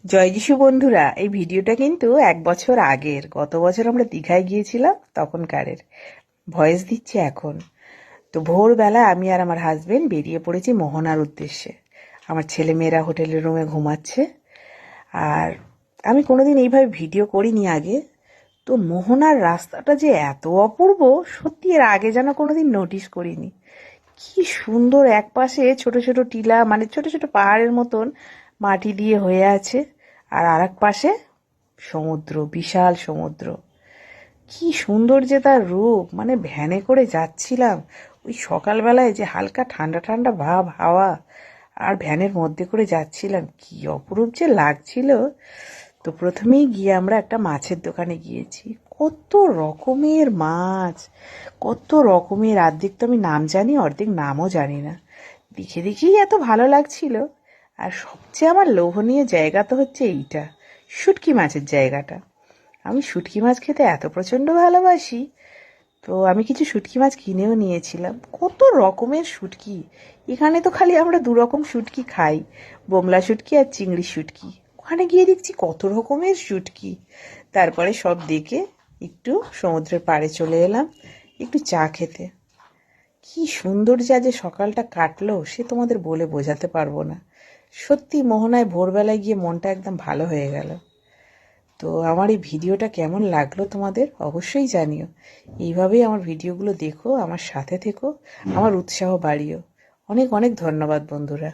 জয় যিশু বন্ধুরা, এই ভিডিওটা কিন্তু 1 বছর আগের। গত বছর আমরা দীঘায় গিয়েছিলাম, তখনকারের ভয়েস দিচ্ছি এখন। তো ভোরবেলা আমি আর আমার হাজবেন্ড বেরিয়ে পড়েছি মোহনার উদ্দেশ্যে। আমার ছেলেমেয়েরা হোটেলের রুমে ঘুমাচ্ছে। আর আমি কোনোদিন এইভাবে ভিডিও করিনি আগে। তো মোহনার রাস্তাটা যে এত অপূর্ব, সত্যি এর আগে যেন কোনোদিন নোটিস করিনি। কি সুন্দর, একপাশে ছোট ছোট টিলা, মানে ছোট ছোট পাহাড়ের মতন মাটি দিয়ে হয়ে আছে, আর আরেক পাশে সমুদ্র, বিশাল সমুদ্র। কি সুন্দর যে তার রূপ! মানে ভ্যানে করে যাচ্ছিলাম, ওই সকালবেলায় যে হালকা ঠান্ডা ঠান্ডা ভাব হাওয়া, আর ভ্যানের মধ্যে করে যাচ্ছিলাম, কি অপরূপ যে লাগছিল। তো প্রথমেই গিয়ে আমরা একটা মাছের দোকানে গিয়েছি। কত রকমের মাছ, কত রকমের, অর্ধেক তো আমি নাম জানি, অর্ধেক নামও জানি না। দেখে দেখেই এত ভালো লাগছিল। আর সবচেয়ে আমার লোভনীয় জায়গা তো হচ্ছে এইটা, শুটকি মাছের জায়গাটা। আমি শুটকি মাছ খেতে এত প্রচণ্ড ভালোবাসি। তো আমি কিছু শুটকি মাছ কিনেও নিয়েছিলাম। কত রকমের শুটকি! এখানে তো খালি আমরা 2 রকম শুটকি খাই, বোমলা শুটকি আর চিংড়ি শুটকি। ওখানে গিয়ে দেখছি কত রকমের শুটকি। তারপরে সব দেখে একটু সমুদ্রের পাড়ে চলে এলাম একটু চা খেতে। কি সুন্দর যা যে সকালটা কাটলো, সে তোমাদের বলে বোঝাতে পারবো না। সত্যি মোহনায় ভোরবেলায় গিয়ে মনটা একদম ভালো হয়ে গেল। তো আমার এই ভিডিওটা কেমন লাগলো তোমাদের অবশ্যই জানিও। এইভাবেই আমার ভিডিওগুলো দেখো, আমার সাথে থেকো, আমার উৎসাহ বাড়িও। অনেক অনেক ধন্যবাদ বন্ধুরা।